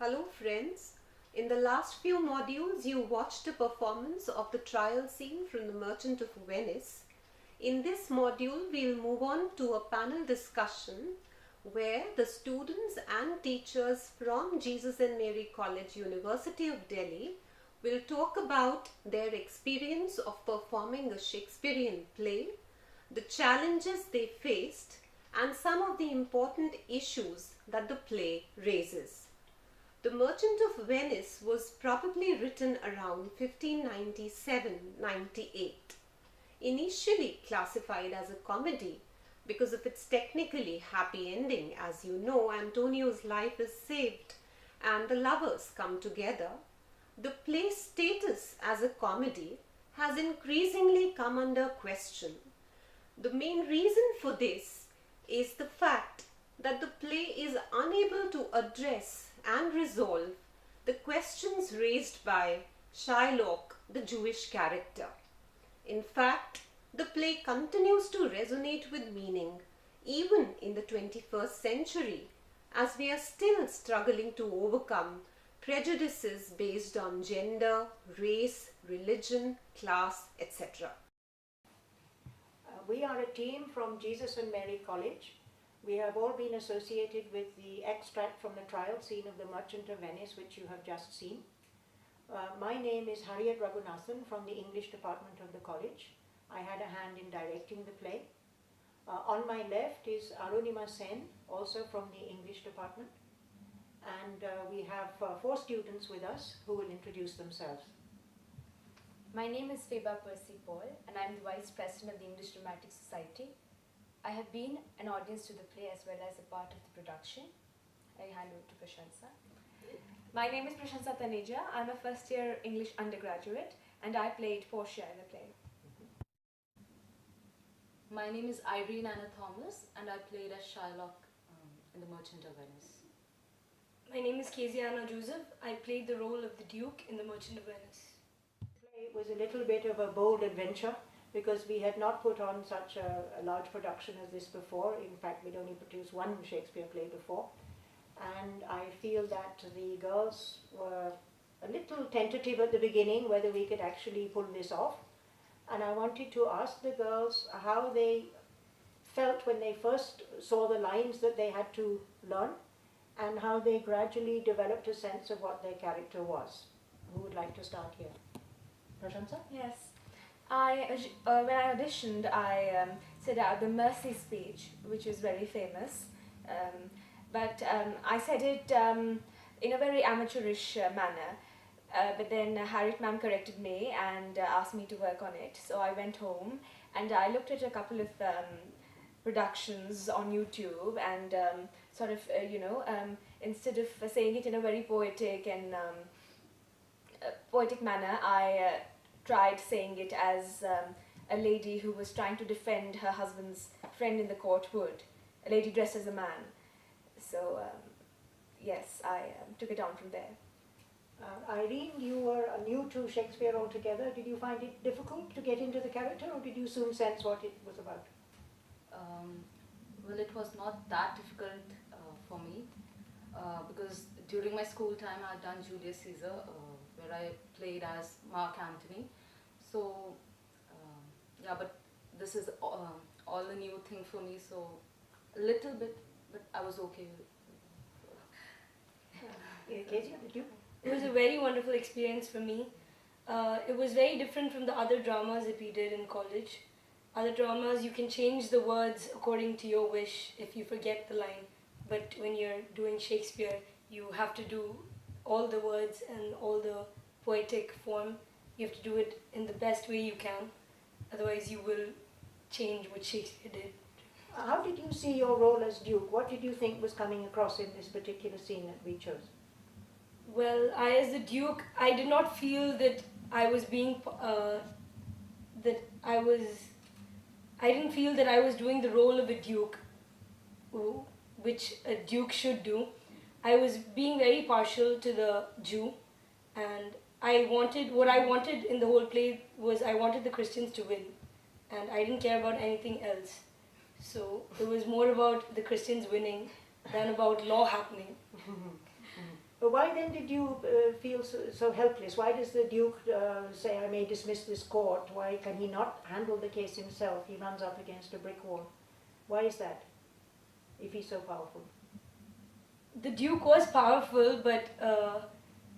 Hello friends, in the last few modules you watched a performance of the trial scene from The Merchant of Venice. In this module we'll move on to a panel discussion where the students and teachers from Jesus and Mary College, University of Delhi will talk about their experience of performing a Shakespearean play, the challenges they faced and some of the important issues that the play raises. The Merchant of Venice was probably written around 1597-98. Initially classified as a comedy because of its technically happy ending, as you know, Antonio's life is saved and the lovers come together, the play's status as a comedy has increasingly come under question. The main reason for this is the fact that the play is unable to address and resolve the questions raised by Shylock, the Jewish character. In fact, the play continues to resonate with meaning even in the 21st century, as we are still struggling to overcome prejudices based on gender, race, religion, class, etc. We are a team from Jesus and Mary College. We have all been associated with the extract from the trial scene of The Merchant of Venice, which you have just seen. My name is Harriet Raghunathan from the English department of the college. I had a hand in directing the play. On my left is Arunima Sen, also from the English department. And we have 4 students with us who will introduce themselves. My name is Feba Percy Paul and I'm the Vice President of the English Dramatic Society. I have been an audience to the play as well as a part of the production. I hand over to Prashansa. My name is Prashansa Taneja. I'm a first year English undergraduate and I played Portia in the play. My name is Irene Anna Thomas and I played as Shylock in The Merchant of Venice. My name is Keziana Joseph. I played the role of the Duke in The Merchant of Venice. The play was a little bit of a bold adventure, because we had not put on such a large production as this before. In fact, we'd only produced one Shakespeare play before. And I feel that the girls were a little tentative at the beginning whether we could actually pull this off. And I wanted to ask the girls how they felt when they first saw the lines that they had to learn and how they gradually developed a sense of what their character was. Who would like to start here? Prashansa? Yes. When I auditioned, I said out the Mercy speech, which is very famous, but I said it in a very amateurish manner, but then Harriet ma'am corrected me and asked me to work on it. So I went home and I looked at a couple of productions on YouTube and instead of saying it in a very poetic and poetic manner, I tried saying it as a lady who was trying to defend her husband's friend in the court would, a lady dressed as a man. So yes, I took it on from there. Irene, you were new to Shakespeare altogether. Did you find it difficult to get into the character, or did you soon sense what it was about? Well, it was not that difficult for me because during my school time I had done Julius Caesar, where I played as Mark Antony. So yeah, but this is all a new thing for me, so a little bit, but I was okay with it. Kezia, did you? It was a very wonderful experience for me. It was very different from the other dramas that we did in college. Other dramas, you can change the words according to your wish if you forget the line. But when you're doing Shakespeare, you have to do all the words and all the poetic form. You have to do it in the best way you can. Otherwise, you will change what Shakespeare did. How did you see your role as Duke? What did you think was coming across in this particular scene that we chose? Well, as the Duke, I did not feel that I was being, I didn't feel that I was doing the role of a Duke, which a Duke should do. I was being very partial to the Jew, and what I wanted in the whole play was I wanted the Christians to win, and I didn't care about anything else. So it was more about the Christians winning than about law happening. But why then did you feel so helpless? Why does the Duke say, I may dismiss this court? Why can he not handle the case himself? He runs up against a brick wall. Why is that, if he's so powerful? The Duke was powerful, but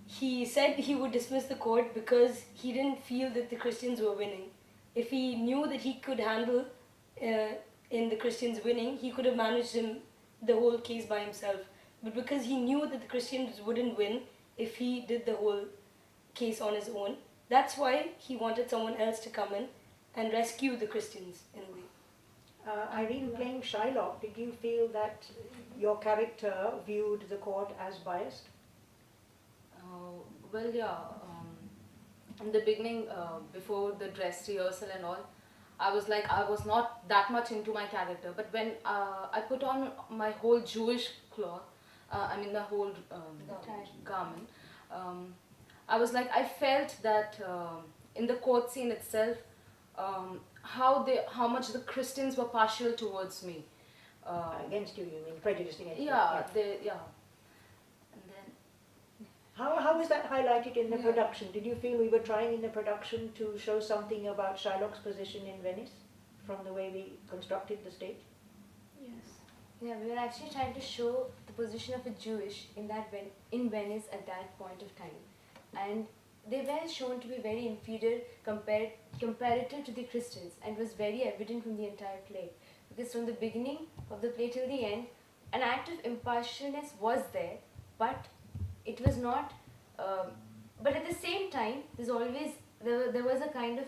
he said he would dismiss the court because he didn't feel that the Christians were winning. If he knew that he could handle in the Christians winning, he could have managed the whole case by himself. But because he knew that the Christians wouldn't win if he did the whole case on his own, that's why he wanted someone else to come in and rescue the Christians in a way. Irene, playing Shylock, did you feel that your character viewed the court as biased? Well, yeah. In the beginning, before the dress rehearsal and all, I was not that much into my character. But when I put on my whole Jewish cloth, the whole garment, I felt that in the court scene itself, how much the Christians were partial towards me. Against you mean prejudiced against you? Yeah. And then How was that highlighted in the production? Did you feel we were trying in the production to show something about Shylock's position in Venice from the way we constructed the stage? Yes. Yeah, we were actually trying to show the position of a Jewish in Venice at that point of time. And they were shown to be very inferior comparative to the Christians, and it was very evident from the entire play. Because from the beginning of the play till the end, an act of impartialness was there, but it was not. But at the same time, there was a kind of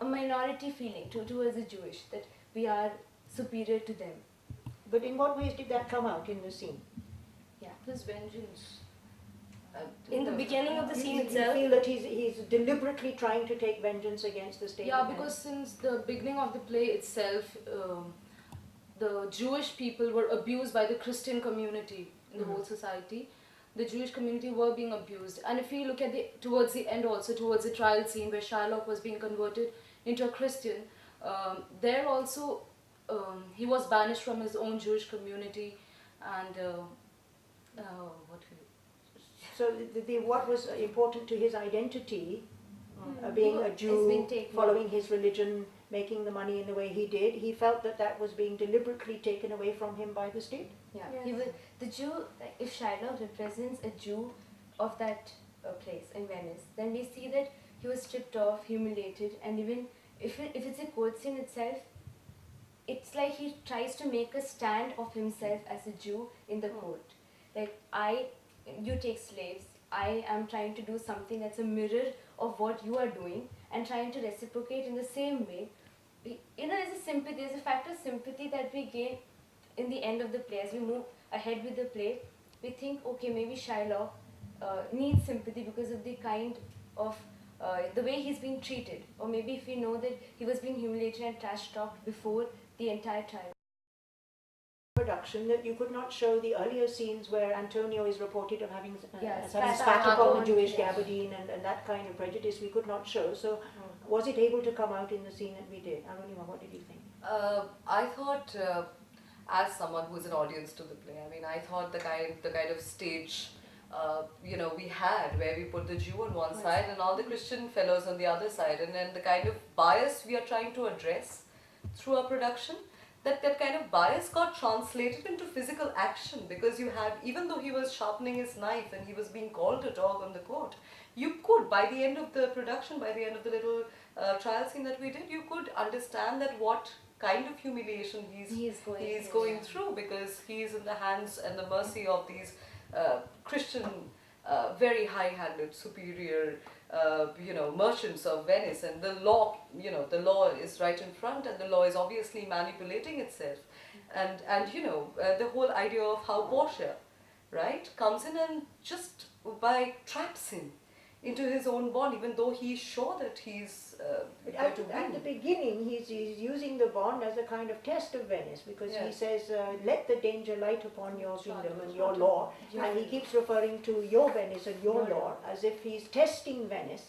a minority feeling towards the Jewish, that we are superior to them. But in what ways did that come out in the scene? it was vengeance. In the beginning of the scene You itself, feel that he's deliberately trying to take vengeance against the state? Yeah, of because Venice? since the beginning of the play itself, the Jewish people were abused by the Christian community in the whole society. The Jewish community were being abused. And if we look at towards the end also, towards the trial scene where Shylock was being converted into a Christian, there also he was banished from his own Jewish community, and So what was important to his identity, being a It's Jew, been taken. following his religion, making the money in the way he did, he felt that was being deliberately taken away from him by the state? Yeah, Yes. the Jew. If Shylock represents a Jew of that place in Venice, then we see that he was stripped off, humiliated, and even if it's a court scene itself, it's like he tries to make a stand of himself as a Jew in the court. Like you take slaves. I am trying to do something that's a mirror of what you are doing, and trying to reciprocate in the same way. There's a sympathy. There's a factor of sympathy that we gain in the end of the play. As we move ahead with the play, we think, okay, maybe Shylock needs sympathy because of the kind of the way he's being treated, or maybe if we know that he was being humiliated and trash talked before the entire trial. Production that you could not show the earlier scenes where Antonio is reported of having spat spat upon the upon, Jewish yes. gabardine and that kind of prejudice we could not show. So was it able to come out in the scene that we did? Arunima, what did you think? I thought, as someone who's an audience to the play, I thought the kind of stage, we had where we put the Jew on one side and all the Christian fellows on the other side, and then the kind of bias we are trying to address through our production, that kind of bias got translated into physical action, because you had, even though he was sharpening his knife and he was being called a dog on the court, you could, by the end of the production, by the end of the little trial scene that we did, you could understand that what kind of humiliation he's going through, because he's in the hands and the mercy of these Christian, very high-handed, superior, merchants of Venice, and the law is right in front, and the law is obviously manipulating itself, and the whole idea of how Portia, right, comes in and just traps him into his own bond, even though he's sure that he's going to At the win. beginning, he's using the bond as a kind of test of Venice, because he says, let the danger light upon your kingdom and your law, and he keeps referring to your Venice and your law, as if he's testing Venice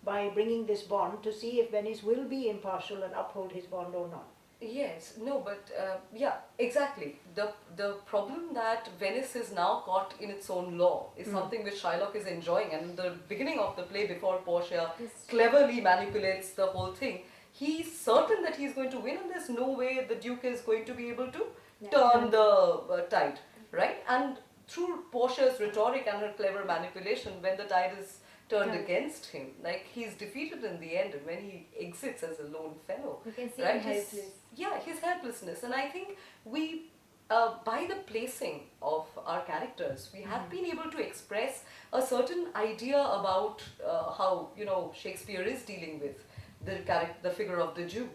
by bringing this bond to see if Venice will be impartial and uphold his bond or not. Yes, no, but yeah, exactly. The problem that Venice is now caught in its own law is something which Shylock is enjoying. And in the beginning of the play, before Portia cleverly manipulates the whole thing, he's certain that he's going to win, and there's no way the Duke is going to be able to turn the tide, right? And through Portia's rhetoric and her clever manipulation, when the tide is turned against him, like he's defeated in the end, and when he exits as a lone fellow, You can see right? him helpless. Yeah, his helplessness, and I think we, by the placing of our characters, we have been able to express a certain idea about how Shakespeare is dealing with the figure of the Jew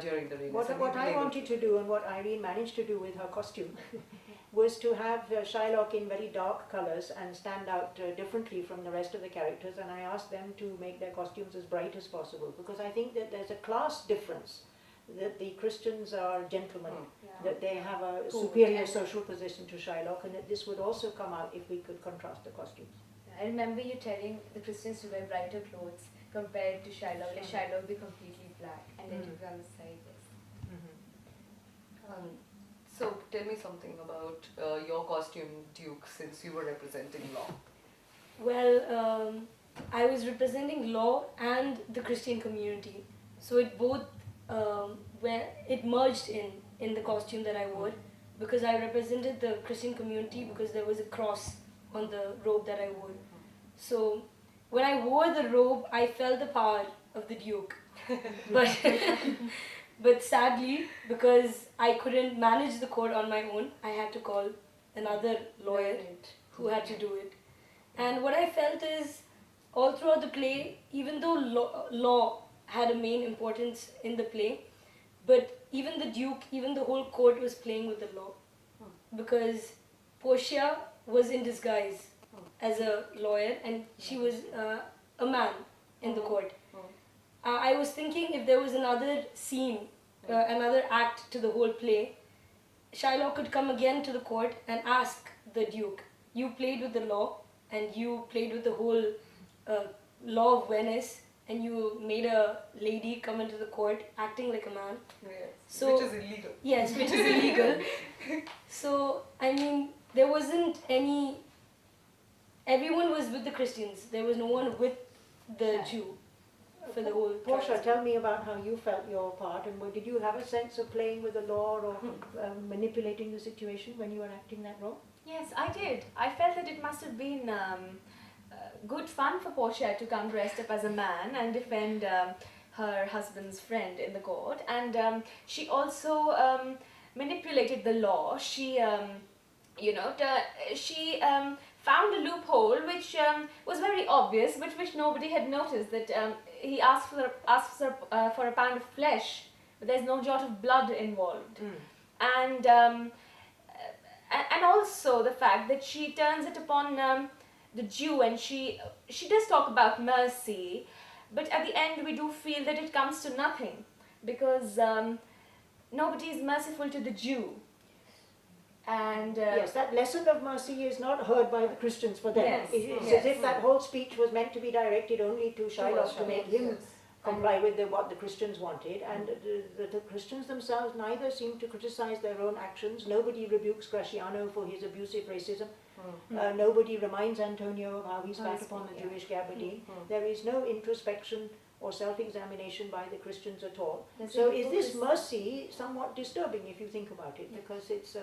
during the Renaissance. What I wanted to do, and what Irene managed to do with her costume, was to have Shylock in very dark colours and stand out differently from the rest of the characters, and I asked them to make their costumes as bright as possible, because I think that there's a class difference, that the Christians are gentlemen, that they have a superior social position to Shylock, and that this would also come out if we could contrast the costumes. I remember you telling the Christians to wear brighter clothes compared to Shylock. Like Shylock be completely black, and then you be on the side. So tell me something about your costume, Duke, since you were representing law. Well, I was representing law and the Christian community, so it both it merged in the costume that I wore, because I represented the Christian community because there was a cross on the robe that I wore. So when I wore the robe, I felt the power of the Duke, but but sadly, because I couldn't manage the court on my own, I had to call another lawyer who had to do it. And what I felt is, all throughout the play, even though law had a main importance in the play, but even the Duke, even the whole court was playing with the law. Because Portia was in disguise as a lawyer, and she was a man in the court. I was thinking, if there was another scene, another act to the whole play, Shylock could come again to the court and ask the Duke, you played with the law, and you played with the whole law of Venice, and you made a lady come into the court acting like a man. Yes. So, which is illegal. Yes, which is illegal. So, I mean, there wasn't any... Everyone was with the Christians. There was no one with the Jew for the whole Portia, trial. tell me about how you felt your part, and did you have a sense of playing with the law or manipulating the situation when you were acting that role? Yes, I did. I felt that it must have been good fun for Portia to come dressed up as a man and defend her husband's friend in the court. And she also manipulated the law. She, she found a loophole which was very obvious, but which nobody had noticed. That he asked for a pound of flesh, but there's no jot of blood involved. And also the fact that she turns it upon the Jew, and she does talk about mercy, but at the end we do feel that it comes to nothing, because nobody is merciful to the Jew. And yes, that lesson of mercy is not heard by the Christians for them. Yes, It's yes. as if that whole speech was meant to be directed only to Shylock to make him comply with what the Christians wanted, and the Christians themselves neither seem to criticize their own actions. Nobody rebukes Gratiano for his abusive racism. Nobody reminds Antonio of how he spat upon the Jewish gabardine. There is no introspection or self-examination by the Christians at all. So is this mercy somewhat disturbing if you think about it, because it's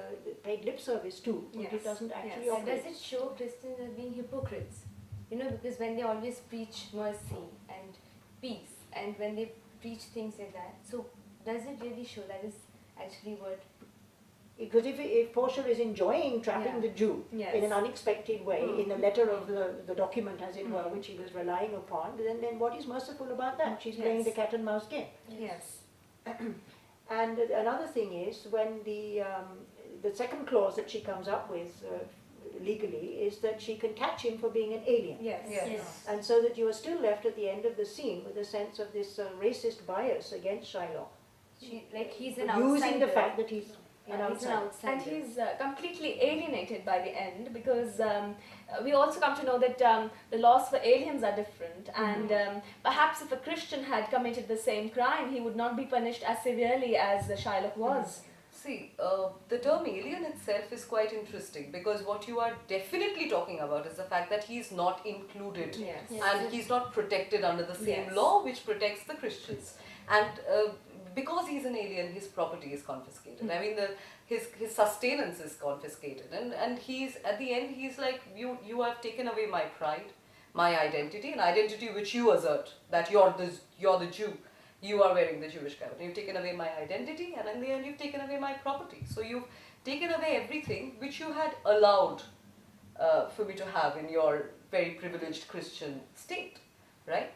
paid lip service too, but it doesn't actually And operate. does it show Christians as being hypocrites? Because when they always preach mercy and peace, and when they preach things like that, so does it really show that is actually what? Because if Portia is enjoying trapping the Jew in an unexpected way, in the letter of the document, as it were, which he was relying upon, then what is merciful about that? She's playing the cat and mouse game. Yes. And another thing is, when the second clause that she comes up with legally is that she can catch him for being an alien. Yes. And so that you are still left at the end of the scene with a sense of this racist bias against Shylock. He's an outsider. Using the fact that he's An He's an outsider. outsider. And he's completely alienated by the end because we also come to know that the laws for aliens are different, and perhaps if a Christian had committed the same crime, he would not be punished as severely as Shylock was. See, the term alien itself is quite interesting because what you are definitely talking about is the fact that he is not included Yes. and he's not protected under the same Yes. law which protects the Christians. And because he's an alien, his property is confiscated. I mean, his sustenance is confiscated, and he's at the end he's like, you have taken away my pride, my identity, an identity which you assert that you're the Jew. You are wearing the Jewish garment. You've taken away my identity, and in the end, you've taken away my property. So you've taken away everything which you had allowed for me to have in your very privileged Christian state, right?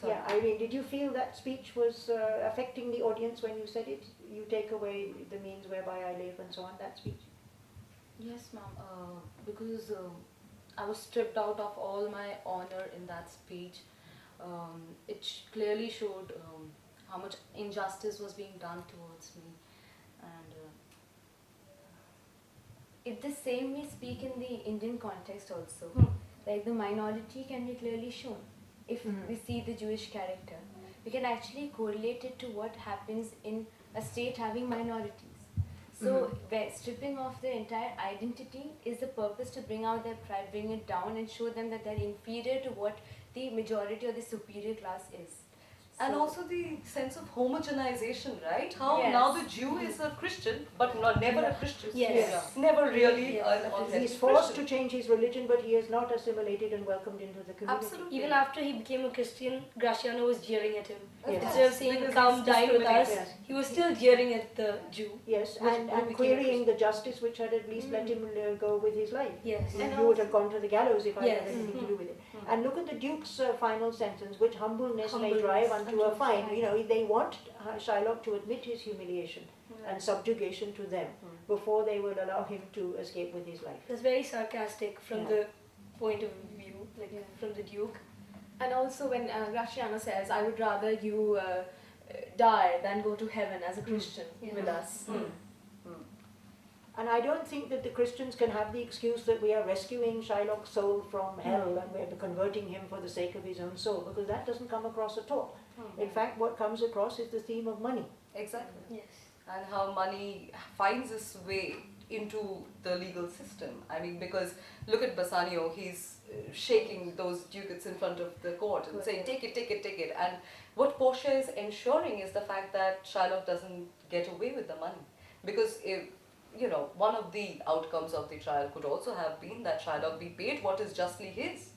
Yeah, Irene, did you feel that speech was affecting the audience when you said it? You take away the means whereby I live and so on, that speech? Yes, ma'am. Because I was stripped out of all my honor in that speech. It clearly showed how much injustice was being done towards me, and If the same we speak in the Indian context also, like the minority can be clearly shown. If we see the Jewish character, we can actually correlate it to what happens in a state having minorities. So where stripping off their entire identity is the purpose to bring out their pride, bring it down and show them that they're inferior to what the majority or the superior class is. And So- also the sense of homogenization, right? How Yes. now the Jew is a Christian, but never a Christian. Yes. Never really Yes. an authentic He's forced Christian. to change his religion, but he is not assimilated and welcomed into the community. Absolutely. Even after he became a Christian, Graciano was jeering at him. Yes. Instead of saying, Because come he's dine with us, discriminating. Yes. he was still jeering at the Jew. Yes, Which and became a querying the justice which had at least let him go with his life. Yes. You would have gone to the gallows if I Yes. had anything to do with it. And look at the Duke's final sentence, which humbleness may Humbleness drive unto unto a a fine. fine. You know, they want Shylock to admit his humiliation and subjugation to them before they will allow him to escape with his life. It was very sarcastic from Yeah. the point of view, like from the Duke. And also when Graciano says, I would rather you die than go to heaven as a Christian with us. And I don't think that the Christians can have the excuse that we are rescuing Shylock's soul from hell and we're converting him for the sake of his own soul, because that doesn't come across at all. In fact, what comes across is the theme of money. Exactly. Yes. And how money finds its way into the legal system. I mean, because look at Bassanio, he's shaking those ducats in front of the court and saying, take it, take it, take it. And what Portia is ensuring is the fact that Shylock doesn't get away with the money. Because if, you know, one of the outcomes of the trial could also have been that Shylock be paid what is justly his.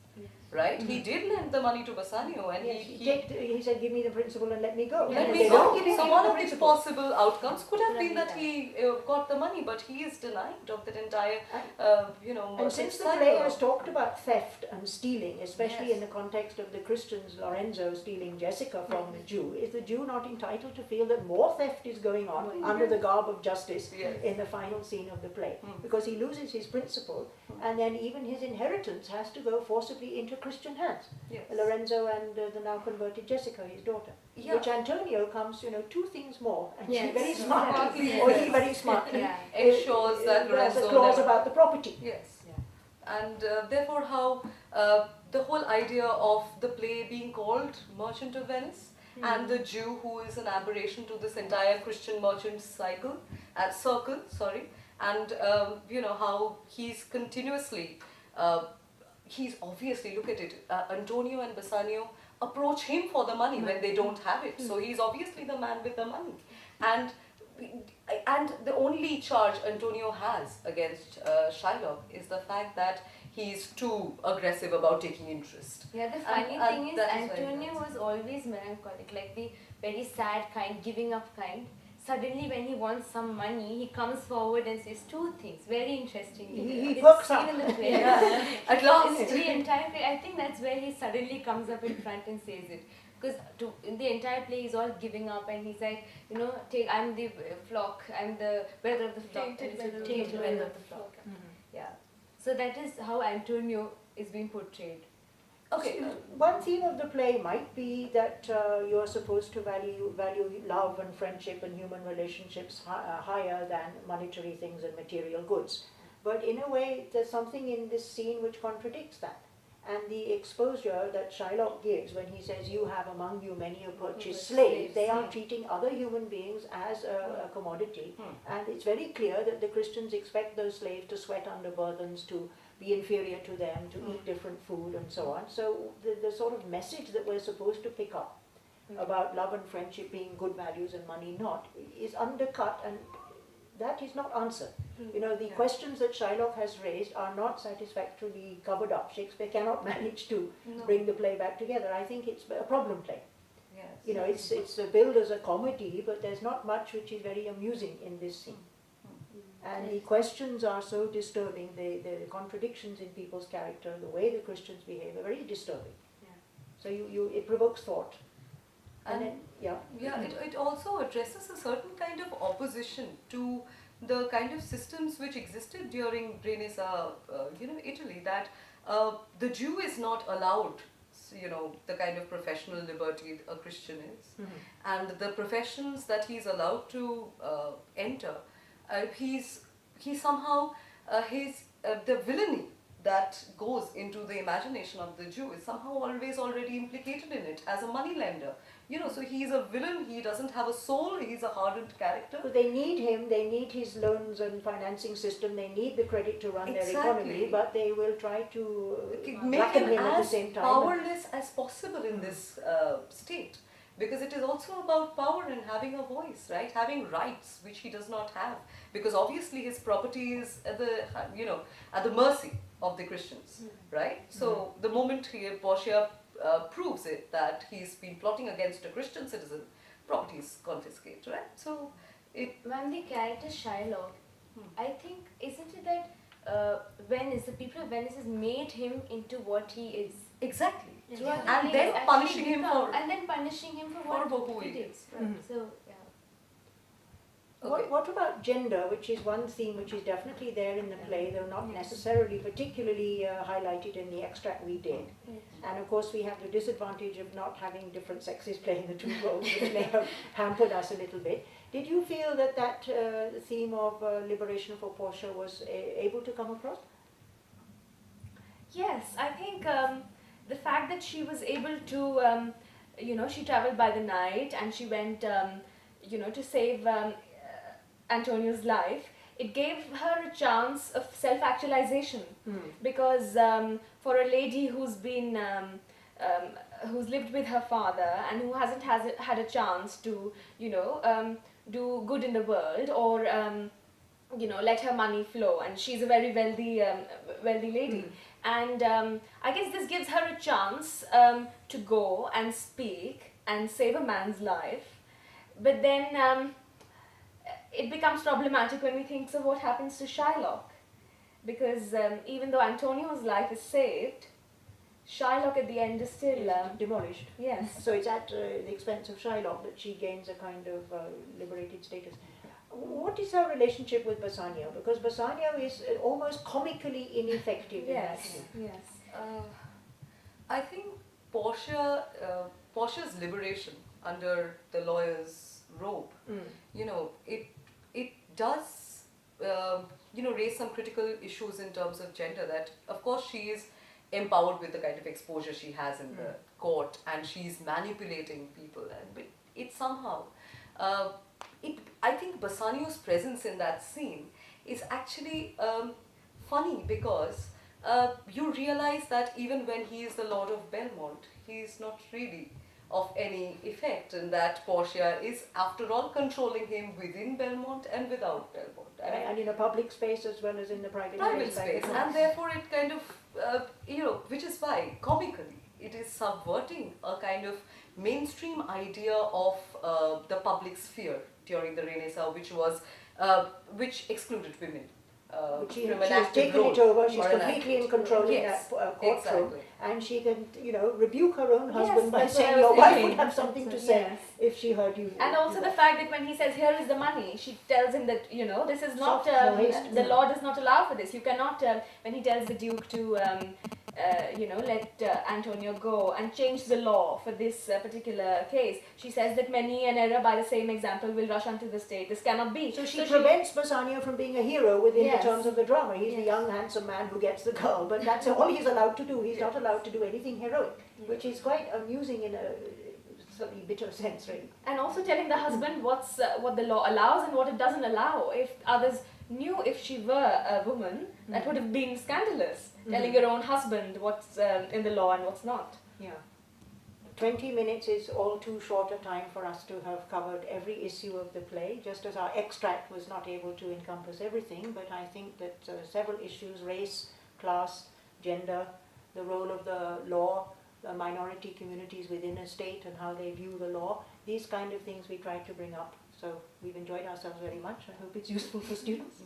Right? He did lend the money to Bassanio, and Yes, he he said, give me the principal and let me go. let And me they go. don't give him So the one of the principal. possible outcomes could have been that he got the money, but he is denied of that entire, And since the cycle play of- has talked about theft and stealing, especially Yes. in the context of the Christians, Lorenzo stealing Jessica from the Jew, is the Jew not entitled to feel that more theft is going on under the garb of justice Yes. in the final scene of the play? Because he loses his principal, and then even his inheritance has to go forcibly into Christian hands. Yes. Lorenzo and the now converted Jessica, his daughter. Yeah. Which Antonio comes, two things more, and she Yes. very smartly, Yes. or he very smartly, Yeah. Ensures that there's a Lorenzo clause never- about the property. Yes. And therefore how the whole idea of the play being called Merchant of Venice and the Jew who is an aberration to this entire Christian merchant circle, and how he's continuously, he's obviously, look at it, Antonio and Bassanio approach him for the money when they don't have it. So he's obviously the man with the money. And the only charge Antonio has against Shylock is the fact that he's too aggressive about taking interest. Yeah, the funny And thing is that is very Antonio nice. was always melancholic, like the very sad kind, giving up kind. Suddenly when he wants some money, he comes forward and says two things, very interesting. He It's perks seen up. in the play. At last. In the entire play, I think that's where he suddenly comes up in front and says it. Because in the entire play, he's all giving up and he's like, I'm the flock, I'm the brother of the flock. Tainted and it's brother a tainted brother of the flock. Yeah. So that is how Antonio is being portrayed. Okay. One theme of the play might be that you're supposed to value love and friendship and human relationships higher than monetary things and material goods. But in a way, there's something in this scene which contradicts that. And the exposure that Shylock gives when he says, "You have among you many a purchased slave," they are treating other human beings as a commodity. And it's very clear that the Christians expect those slaves to sweat under burdens, to be inferior to them, to eat different food and so on. So the sort of message that we're supposed to pick up about love and friendship being good values and money not is undercut, and that is not answered. You know, the questions that Shylock has raised are not satisfactorily covered up. Shakespeare cannot manage to bring the play back together. I think it's a problem play. Yes. You know, it's billed as a comedy, but there's not much which is very amusing in this scene. And the questions are so disturbing, the contradictions in people's character, the way the Christians behave are very disturbing. Yeah. So it provokes thought. And And then, yeah. Yeah, it also addresses a certain kind of opposition to the kind of systems which existed during Renaissance, Italy, that the Jew is not allowed, the kind of professional liberty a Christian is. And the professions that he's allowed to enter, he somehow, the villainy that goes into the imagination of the Jew is somehow always already implicated in it as a moneylender. So he's a villain, he doesn't have a soul, he's a hardened character. So they need him, they need his loans and financing system, they need the credit to run their economy, but they will try to make blacken him him at the as same time. powerless as possible in this state. Because it is also about power and having a voice, right? Having rights, which he does not have. Because obviously his property is at the mercy of the Christians, right? So the moment Portia proves it, that he's been plotting against a Christian citizen, property is confiscated, right? So When the character Shylock, I think, isn't it that Venice, the people of Venice, has made him into what he is? exactly. Throughout the And play, then it's punishing actually him become- for- and then punishing him for who he did. is. Right. So yeah. Okay. What about gender, which is one theme which is definitely there in the play, though not necessarily particularly highlighted in the extract we did. And of course we have the disadvantage of not having different sexes playing the two roles, which may have hampered us a little bit. Did you feel that theme of liberation for Portia was able to come across? Yes, I think the fact that she was able to, she traveled by the night and she went, to save Antonio's life, it gave her a chance of self-actualization. Because for a lady who's been, who's lived with her father and who hasn't had a chance to, do good in the world or, let her money flow, and she's a very wealthy lady. And I guess this gives her a chance to go and speak and save a man's life. But then it becomes problematic when we think of what happens to Shylock. Because even though Antonio's life is saved, Shylock at the end is still... demolished. yes. So it's at the expense of Shylock that she gains a kind of liberated status. What is her relationship with Bassanio? Because Bassanio is almost comically ineffective in that Yes, scene. yes. I think Portia's liberation under the lawyer's robe, it does, raise some critical issues in terms of gender. That of course she is empowered with the kind of exposure she has in the court, and she's manipulating people, but it somehow. I think Bassanio's presence in that scene is actually funny because you realize that even when he is the Lord of Belmont, he is not really of any effect, and that Portia is after all controlling him within Belmont and without Belmont. And in a public space as well as in the private Space, and therefore it kind of, which is why comically it is subverting a kind of mainstream idea of the public sphere during the Renaissance, which excluded women. She from has an active taken role it over, she's or an completely in active control role. in Yes, that courtroom, exactly. and she can, rebuke her own husband by that's what I saying, was your wife thinking. would have something to say Yes. if she heard you. And also the fact that when he says, here is the money, she tells him that, this is not, Soft voiced. the law does not allow for this. You cannot, when he tells the Duke to, let Antonio go and change the law for this particular case. She says that many an error by the same example will rush onto the stage. This cannot be. So she prevents Bassanio from being a hero within Yes. the terms of the drama. He's the Yes. young, handsome man who gets the girl, but that's all he's allowed to do. He's not allowed to do anything heroic, which is quite amusing in a slightly bitter sense, really. And also telling the husband what the law allows and what it doesn't allow. If others knew if she were a woman, that would have been scandalous. Telling your own husband what's in the law and what's not. Yeah. 20 minutes is all too short a time for us to have covered every issue of the play, just as our extract was not able to encompass everything, but I think that several issues, race, class, gender, the role of the law, the minority communities within a state and how they view the law, these kind of things we tried to bring up. So we've enjoyed ourselves very much. I hope it's useful for students.